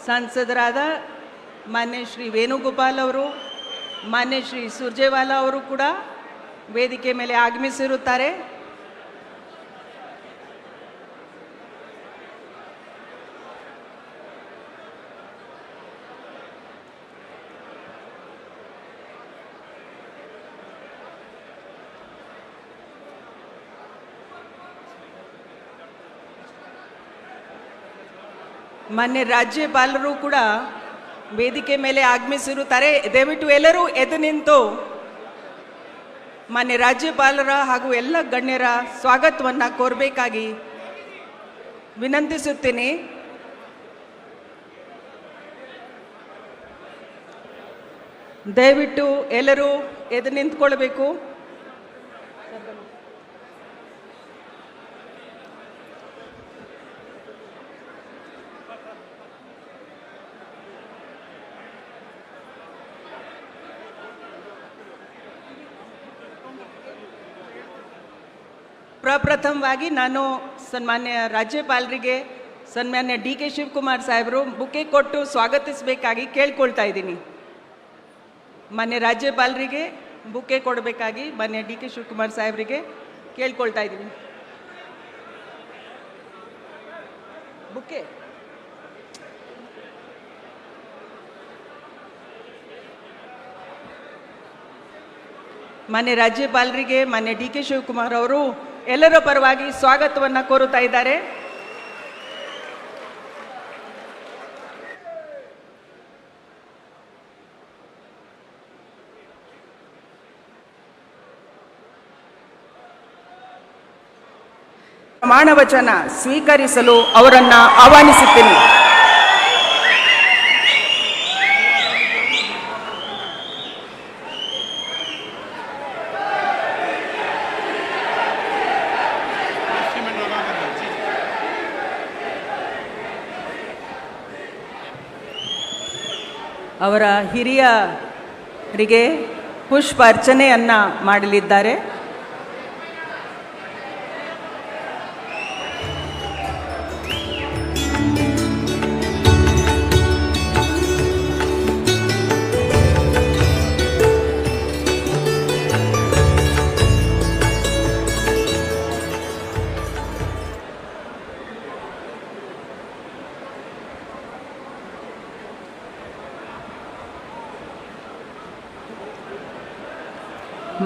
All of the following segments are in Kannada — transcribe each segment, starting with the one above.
ಸಂಸದರಾದ ಮಾನ್ಯ ಶ್ರೀ ವೇಣುಗೋಪಾಲ್ ಅವರು, ಮಾನ್ಯ ಶ್ರೀ ಸುರ್ಜೇವಾಲಾ ಅವರು ಕೂಡ ವೇದಿಕೆ ಮೇಲೆ ಆಗಮಿಸಿರುತ್ತಾರೆ. ಮಾನ್ಯ ರಾಜ್ಯಪಾಲರು ಕೂಡ ವೇದಿಕೆ ಮೇಲೆ ಆಗಮಿಸಿರುತ್ತಾರೆ. ದಯವಿಟ್ಟು ಎಲ್ಲರೂ ಎದ್ದು ನಿಂತು ಮಾನ್ಯ ರಾಜ್ಯಪಾಲರ ಹಾಗೂ ಎಲ್ಲ ಗಣ್ಯರ ಸ್ವಾಗತವನ್ನು ಕೋರಬೇಕಾಗಿ ವಿನಂತಿಸುತ್ತೇನೆ. ದಯವಿಟ್ಟು ಎಲ್ಲರೂ ಎದ್ದು ನಿಂತ್ಕೊಳ್ಬೇಕು. ಪ್ರಪ್ರಥಮವಾಗಿ ನಾನು ಸನ್ಮಾನ್ಯ ರಾಜ್ಯಪಾಲರಿಗೆ, ಸನ್ಮಾನ್ಯ ಡಿ ಕೆ ಶಿವಕುಮಾರ್ ಸಾಹೇಬರು ಬುಕ್ಕೆ ಕೊಟ್ಟು ಸ್ವಾಗತಿಸಬೇಕಾಗಿ ಕೇಳ್ಕೊಳ್ತಾ ಇದ್ದೀನಿ. ಮಾನ್ಯ ರಾಜ್ಯಪಾಲರಿಗೆ ಬುಕ್ಕೆ ಕೊಡಬೇಕಾಗಿ ಮಾನ್ಯ ಡಿ ಕೆ ಶಿವಕುಮಾರ್ ಸಾಹೇಬರಿಗೆ ಕೇಳ್ಕೊಳ್ತಾ ಇದ್ದೀನಿ. ಬುಕ್ಕೆ ಮಾನ್ಯ ರಾಜ್ಯಪಾಲರಿಗೆ ಮಾನ್ಯ ಡಿ ಕೆ ಶಿವಕುಮಾರ್ ಅವರು ಎಲ್ಲರ ಪರವಾಗಿ ಸ್ವಾಗತವನ್ನು ಕೋರುತ್ತಾ ಇದ್ದಾರೆ. ಪ್ರಮಾಣ ವಚನ ಸ್ವೀಕರಿಸಲು ಅವರನ್ನು ಆಹ್ವಾನಿಸುತ್ತೇನೆ. ಅವರ ಹಿರಿಯರಿಗೆ ಪುಷ್ಪ ಅರ್ಚನೆಯನ್ನು ಮಾಡಲಿದ್ದಾರೆ.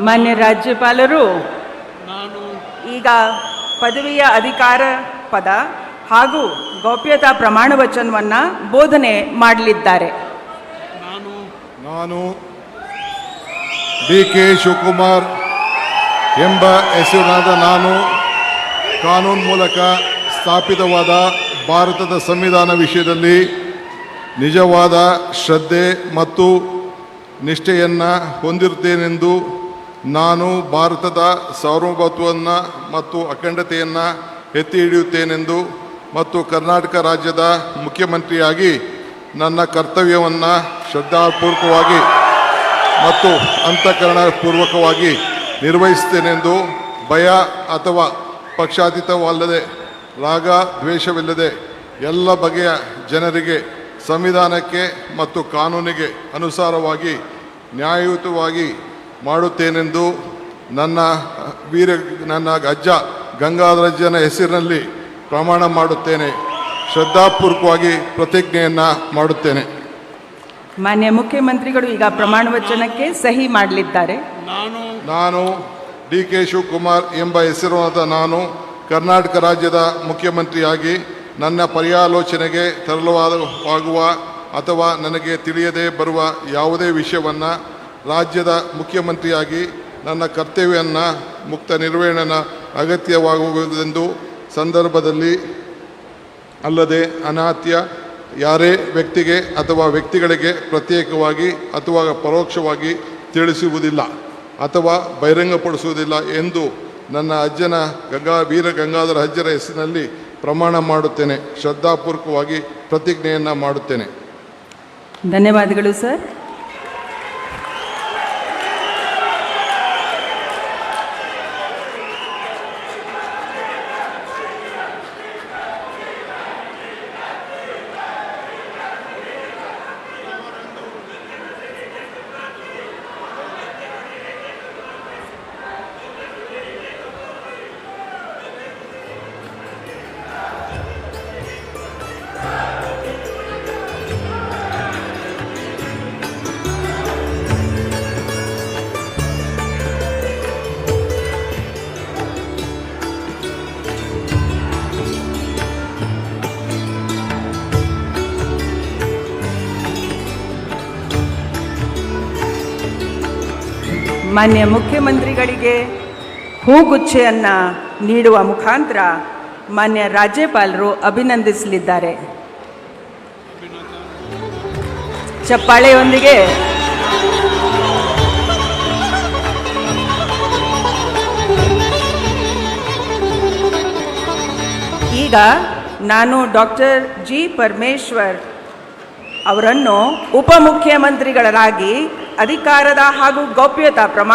ಮಾನ್ಯ ರಾಜ್ಯಪಾಲರು ಈಗ ಪದವಿಯ ಅಧಿಕಾರ ಪದ ಹಾಗೂ ಗೌಪ್ಯತಾ ಪ್ರಮಾಣ ವಚನವನ್ನು ಬೋಧನೆ ಮಾಡಲಿದ್ದಾರೆ. ನಾನು ಡಿ ಕೆ ಶಿವಕುಮಾರ್ ಎಂಬ ಹೆಸರಿನಾದ ನಾನು ಕಾನೂನು ಮೂಲಕ ಸ್ಥಾಪಿತವಾದ ಭಾರತದ ಸಂವಿಧಾನ ವಿಷಯದಲ್ಲಿ ನಿಜವಾದ ಶ್ರದ್ಧೆ ಮತ್ತು ನಿಷ್ಠೆಯನ್ನು ಹೊಂದಿರುತ್ತೇನೆಂದು, ನಾನು ಭಾರತದ ಸಾರ್ವಭೌಮತ್ವವನ್ನು ಮತ್ತು ಅಖಂಡತೆಯನ್ನು ಎತ್ತಿ ಹಿಡಿಯುತ್ತೇನೆಂದು ಮತ್ತು ಕರ್ನಾಟಕ ರಾಜ್ಯದ ಮುಖ್ಯಮಂತ್ರಿಯಾಗಿ ನನ್ನ ಕರ್ತವ್ಯವನ್ನು ಶ್ರದ್ಧಾಪೂರ್ವಕವಾಗಿ ಮತ್ತು ಅಂತಃಕರಣಪೂರ್ವಕವಾಗಿ ನಿರ್ವಹಿಸುತ್ತೇನೆಂದು, ಭಯ ಅಥವಾ ಪಕ್ಷಾತೀತವಲ್ಲದೆ ರಾಗ ದ್ವೇಷವಿಲ್ಲದೆ ಎಲ್ಲ ಬಗೆಯ ಜನರಿಗೆ ಸಂವಿಧಾನಕ್ಕೆ ಮತ್ತು ಕಾನೂನಿಗೆ ಅನುಸಾರವಾಗಿ ನ್ಯಾಯಯುತವಾಗಿ ಮಾಡುತ್ತೇನೆಂದು ನನ್ನ ಅಜ್ಜ ಗಂಗಾಧರಜ್ಜನ ಹೆಸರಿನಲ್ಲಿ ಪ್ರಮಾಣ ಮಾಡುತ್ತೇನೆ. ಶ್ರದ್ಧಾಪೂರ್ವಕವಾಗಿ ಪ್ರತಿಜ್ಞೆಯನ್ನು ಮಾಡುತ್ತೇನೆ. ಮಾನ್ಯ ಮುಖ್ಯಮಂತ್ರಿಗಳು ಈಗ ಪ್ರಮಾಣ ವಚನಕ್ಕೆ ಸಹಿ ಮಾಡಲಿದ್ದಾರೆ. ನಾನು ಡಿ ಕೆ ಶಿವಕುಮಾರ್ ಎಂಬ ಹೆಸರಾದ ನಾನು ಕರ್ನಾಟಕ ರಾಜ್ಯದ ಮುಖ್ಯಮಂತ್ರಿಯಾಗಿ ನನ್ನ ಪರ್ಯಾಲೋಚನೆಗೆ ತರಲಾಗುವ ಅಥವಾ ನನಗೆ ತಿಳಿಯದೇ ಬರುವ ಯಾವುದೇ ವಿಷಯವನ್ನು ರಾಜ್ಯದ ಮುಖ್ಯಮಂತ್ರಿಯಾಗಿ ನನ್ನ ಕರ್ತವ್ಯವನ್ನು ಮುಕ್ತ ನಿರ್ವಹಣೆ ಅಗತ್ಯವಾಗುವುದೆಂದು ಸಂದರ್ಭದಲ್ಲಿ ಅಲ್ಲದೆ ಅನಾತ್ಯ ಯಾರೇ ವ್ಯಕ್ತಿಗೆ ಅಥವಾ ವ್ಯಕ್ತಿಗಳಿಗೆ ಪ್ರತ್ಯೇಕವಾಗಿ ಅಥವಾ ಪರೋಕ್ಷವಾಗಿ ತಿಳಿಸುವುದಿಲ್ಲ ಅಥವಾ ಬಹಿರಂಗಪಡಿಸುವುದಿಲ್ಲ ಎಂದು ನನ್ನ ಅಜ್ಜನ ವೀರ ಗಂಗಾಧರ ಅಜ್ಜರ ಹೆಸರಿನಲ್ಲಿ ಪ್ರಮಾಣ ಮಾಡುತ್ತೇನೆ. ಶ್ರದ್ಧಾಪೂರ್ವಕವಾಗಿ ಪ್ರತಿಜ್ಞೆಯನ್ನು ಮಾಡುತ್ತೇನೆ. ಧನ್ಯವಾದಗಳು ಸರ್. ಮಾನ್ಯ ಮುಖ್ಯಮಂತ್ರಿಗಳಿಗೆ ಹೂಗುಚ್ಛೆಯನ್ನು ನೀಡುವ ಮುಖಾಂತರ ಮಾನ್ಯ ರಾಜ್ಯಪಾಲರು ಅಭಿನಂದಿಸಲಿದ್ದಾರೆ. ಚಪ್ಪಾಳೆಯೊಂದಿಗೆ ಈಗ ನಾನು ಡಾಕ್ಟರ್ ಜಿ ಪರಮೇಶ್ವರ್ ಅವರನ್ನು ಉಪಮುಖ್ಯಮಂತ್ರಿಗಳಾಗಿ ಅಧಿಕಾರದ ಹಾಗೂ ಗೌಪ್ಯತಾ ಪ್ರಮಾಣ